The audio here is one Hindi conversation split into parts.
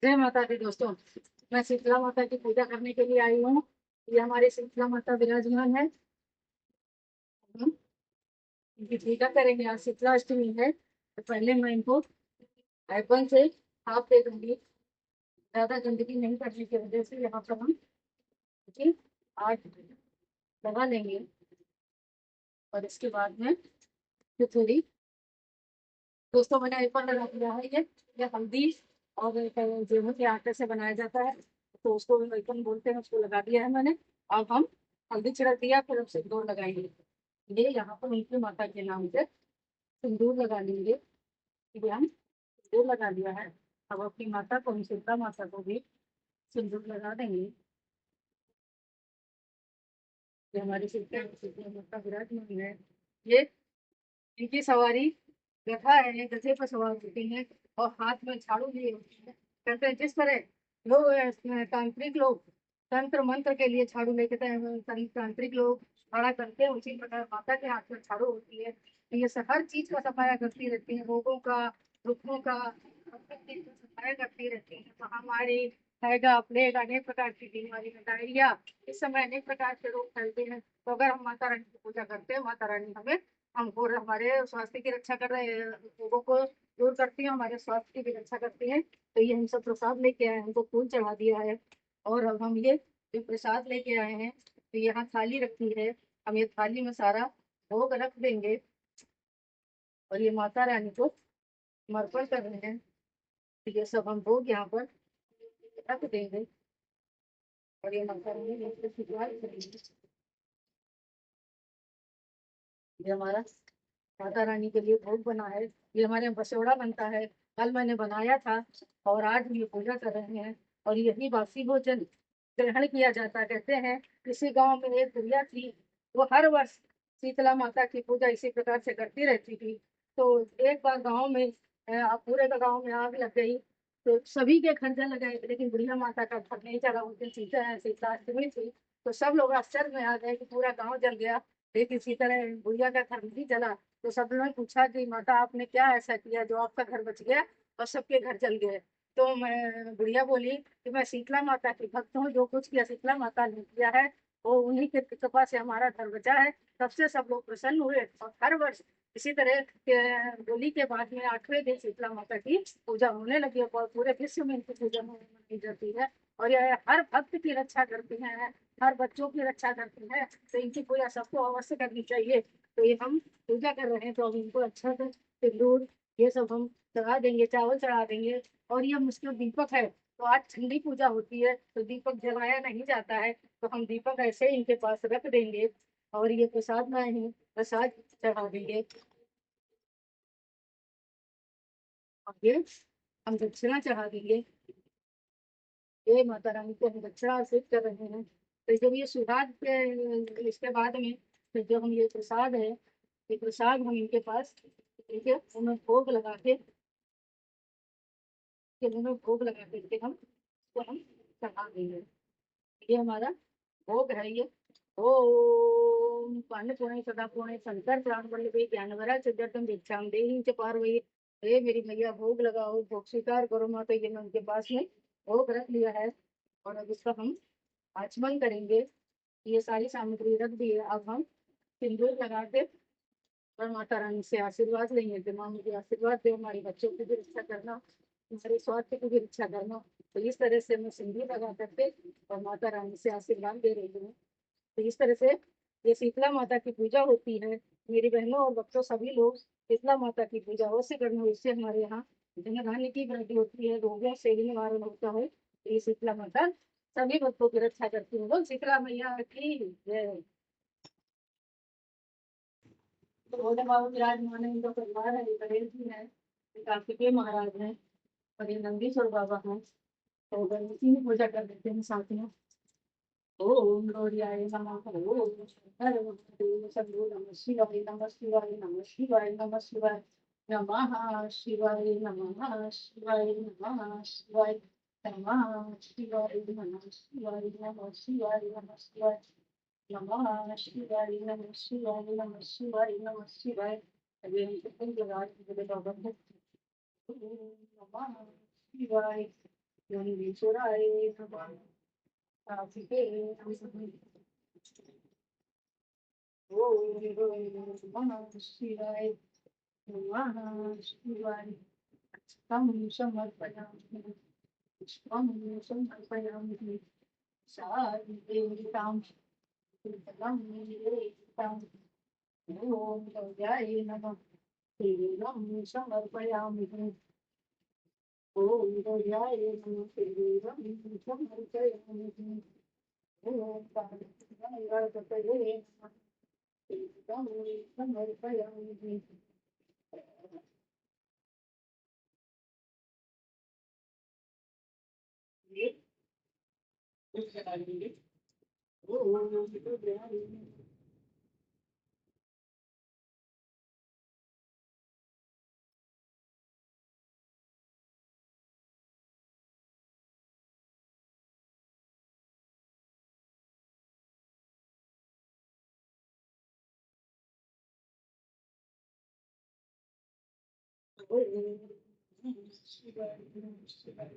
जय माता दी दोस्तों। मैं शीतला माता की पूजा करने के लिए आई हूँ। ये हमारी शीतला माता विराजमान है। हम इनकी पूजा करेंगे। आज शीतला अष्टमी है तो पहले मैं इनको एप्पल से हाथ दे दूंगी। ज्यादा गंदगी नहीं करने की वजह से यहाँ पर हम इनकी आग लगा लेंगे। और इसके बाद में फिर थोड़ी दोस्तों मैंने एप्पल लगा दिया है। ये हल्दी और गेहूं के आटे से बनाया जाता है, तो उसको एप्पल बोलते हैं। उसको लगा दिया है मैंने। अब हम हल्दी छिड़क दिया, फिर हम सिंदूर लगाएंगे। ये यहाँ पर उनकी माता के नाम से सिंदूर लगा लेंगे। ये हम सिंदूर लगा दिया है। अब अपनी माता को, हम सीता माता को भी सिंदूर लगा देंगे। ये हमारी सीता सीता माता विराजमान है। ये इनकी सवारी गधा है। ये गधे पर सवार होती है और हाथ में झाड़ू लिए होती है। कहते हैं जिस तरह लोग तांत्रिक लोग तंत्र मंत्र के लिए झाड़ू लेके तांत्रिक लोग खड़ा करते हैं, उसी प्रकार माता के हाथ में झाड़ू होती है। तो ये हर चीज का सफाया करती रहती है, रोगों का, दुखों का, हर चीज का सफाया करती रहती है। महामारी, हैगा, प्लेग, अनेक प्रकार की बीमारी, डायरिया, इस समय अनेक प्रकार के रोग फैलते हैं। तो अगर हम माता रानी की पूजा करते हैं, माता रानी हमें हमको हमारे स्वास्थ्य की रक्षा कर रहे हैं, रोगों को दूर करती है, हमारे स्वास्थ्य की भी रक्षा करती है। तो ये हम सब प्रसाद लेके आए हैं, हमको फूल चढ़ा दिया है। और अब हम ये जो प्रसाद लेके आए हैं, तो यहाँ थाली रखी है। हम ये थाली में सारा भोग रख देंगे और ये माता रानी को समर्पण कर रहे हैं। तो ये सब हम भोग यहाँ पर रख देंगे और ये माता रानी इसको स्वीकार करेंगे। ये हमारा माता रानी के लिए भोग बना है। ये हमारे यहाँ बसोड़ा बनता है, कल मैंने बनाया था और आज हम ये पूजा कर रहे हैं। और यही बासी भोजन ग्रहण किया जाता। कहते हैं किसी गांव में एक बुढ़िया थी, वो हर वर्ष शीतला माता की पूजा इसी प्रकार से करती रहती थी। तो एक बार गांव में पूरे का गांव में आग लग गई। तो सभी के घर जल गए, लेकिन बुढ़िया माता का घर नहीं जला। उस दिन शीतला अष्टमी थी। तो सब लोग आश्चर्य में आ गए कि पूरा गांव जल गया, लेकिन इसी तरह बुढ़िया का घर नहीं जला। तो सब लोगों ने पूछा कि माता आपने क्या ऐसा किया जो आपका घर बच गया और सबके घर जल गए। तो मैं बुढ़िया बोली कि मैं शीतला माता की भक्त हूँ, जो कुछ किया शीतला माता ने किया है वो उन्हीं के कृपा से हमारा घर बचा है। तब से सब लोग प्रसन्न हुए और हर वर्ष इसी तरह होली के बाद में 8वें दिन शीतला माता की पूजा होने लगी और पूरे विश्व में इनकी पूजा मनाई जाती है। और यह हर भक्त की रक्षा करती है, हर बच्चों की रक्षा करती है। तो इनकी पूजा सबको अवश्य करनी चाहिए। तो ये हम पूजा कर रहे हैं, तो अब इनको अच्छा से सिंदूर ये सब हम चढ़ा देंगे, चावल चढ़ा देंगे। और ये मुश्किल दीपक है, तो आज ठंडी पूजा होती है तो दीपक जलाया नहीं जाता है, तो हम दीपक ऐसे ही इनके पास रख देंगे। और ये प्रसाद में ही प्रसाद चढ़ा देंगे। और ये हम दक्षिणा चढ़ा देंगे। ये माता रानी को हम दक्षिणा अर्पित कर रहे हैं। तो जब ये सुहाग के इसके बाद में फिर जो हम ये प्रसाद है, ये प्रसाद हम इनके पास इनके मुंह में भोग लगा के, के मुंह में भोग लगा करके हम इसको हम चढ़ा देंगे। ये हमारा भोग है ये। ओम अन्नपूर्णे सदापूर्णे शंकर प्राण वल्लभे ज्ञानवरा सिद्धार्थम भिक्षाम देहि च पार्वती। हे मेरी मैया भोग लगाओ, भोग स्वीकार करो माता। ये मैं उनके पास में भोग रख लिया है और अब इसका हम आचमन करेंगे। ये सारी सामग्री रख दी है। अब हम सिंदूर लगा के और माता रानी से आशीर्वाद लेंगे कि माँ मुझे आशीर्वाद दे, हमारे बच्चों की भी रक्षा करना, हमारे स्वास्थ्य की भी रक्षा करना। तो इस तरह से मैं सिंदूर लगा करके और माता रानी से आशीर्वाद दे रही हूँ। तो इस तरह से ये शीतला माता की पूजा होती है। मेरी बहनों और बच्चों सभी लोग शीतला माता की पूजा अवश्य करना। इससे हमारे यहाँ धन धान्य की वृद्धि होती है, रोगों से भी निवारण होता है। तो ये शीतला माता सभी भक्तों की रक्षा करती है। बोल शीतला मैया की जय। तो भोले बाबा विराजमान है, इनका परिवार है, गणेश जी है, कार्तिकेय महाराज है और ये नंदीश्वर बाबा हैं। तो गणेश जी की पूजा कर देते हैं साथ में। ओम गौरियाय नमः। ओम शंकर महादेव शंभो नमः शिवाय नमः शिवाय नमः शिवाय नमः शिवाय नमः शिवाय नमः शिवाय नमः शिवाय नमः शिवाय नमः शिवाय नमः शिवाय नमः शिवाय नमः शिवाय नमः शिवाय नमः शिवाय नमः शिवाय। अभी हम कितने जगह भोले बाबा को ओम नमः शिवाय। योगेश्वराय नमः। कार्तिके नमः। ओम नमः शिवाय। नमः शिवाय। तं समर्पयामि। पुष्पं समर्पयामि। शान्तिं शीतलं निवेदितम्। ॐ गौर्याय नमः। तेलं समर्पयामि। ॐ गौर्याय नमः। तेलं समर्पयामि। ॐ पार्वतीपतये नमः। तेलं समर्पयामि। ओम गणपते नमः। नमः शिवाय। नमः शिवाय।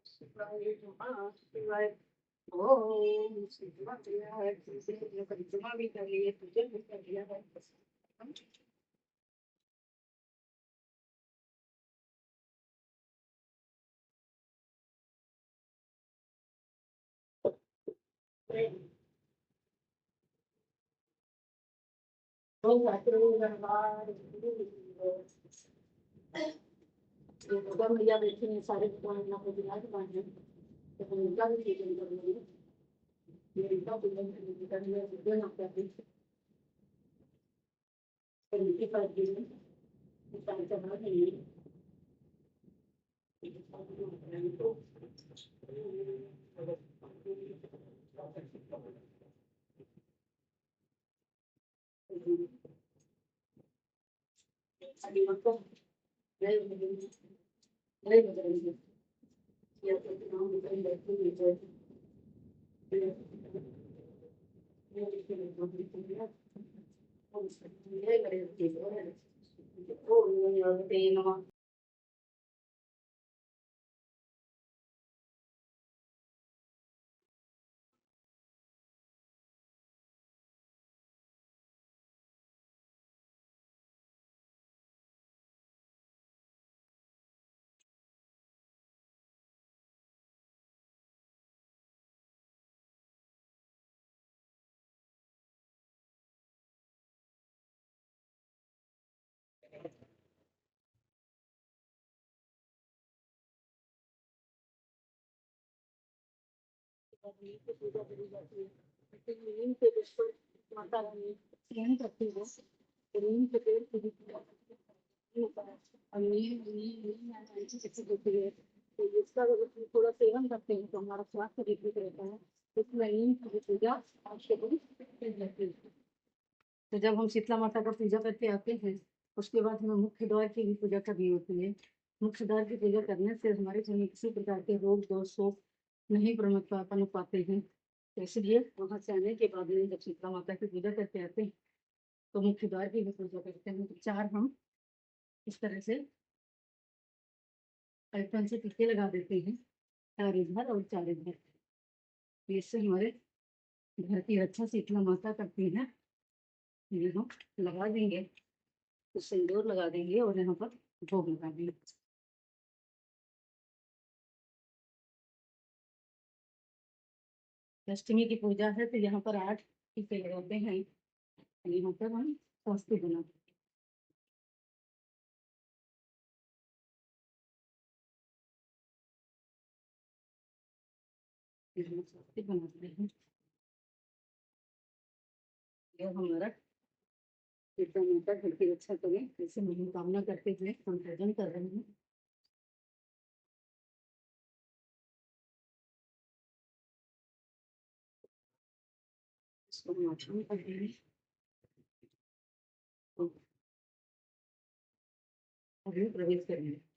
शिवाय नमः शिवाय। ओम शिवाय। तुझे परिक्रमा भी कर लिए, तुझे भी कर लिया है। ओम दरबार दुर्गा मैया बैठी हैं, सारे भगवान यहाँ पे विराजमान हैं। तो हम उनका भी पूजन करेंगे। ये उनका पूजन करने पूजन आपका भी उनके पास भी है। सारे चढ़ा देंगे। अभी मतलब जय बजरंग। जय बजरंग। ये तो नाम बजरंग बैठे हुए जय। जय गणेश जी। ओम गणपते नमः। पूजा करी जाती है। नीम के पुष्प माता रानी नीम करती है। नीम के पेड़ की भी पूजा करती है। और नीम नीम नीम एनर्जी अच्छी होती है। तो इसका अगर हम थोड़ा सेवन करते हैं तो हमारा स्वास्थ्य भी ठीक रहता है। इसमें नीम की भी पूजा आवश्यक है। तो जब हम शीतला माता का पूजा करके आते हैं, उसके बाद हमें मुख्य द्वार की भी पूजा करनी होती है। मुख्य द्वार की पूजा करने से हमारे घर में किसी प्रकार के रोग दोष शोक नहीं पनप पाते हैं। तो इसलिए वहाँ से आने के बाद में जब शीतला माता की पूजा करके आते हैं तो मुख्य द्वार की भी पूजा करते हैं। तो चार हम इस तरह से अल्पन से टीके लगा देते हैं, चार इधर और चार इधर। तो इससे हमारे घर की रक्षा शीतला माता करती है। ये हम लगा देंगे, तो सिंदूर लगा देंगे और यहाँ पर भोग लगा देंगे। अष्टमी की पूजा है तो यहाँ पर 8 टीके लगाते हैं। यहाँ पर हम स्वस्ति बनाते हैं। स्वस्ति बनाते हैं। ये हमारा कीर्तन होता घर की रक्षा करें, ऐसे मनोकामना करते हुए हम भोजन कर रहे हैं। इसको हम आचमन कर रहे हैं। अभी प्रवेश करेंगे।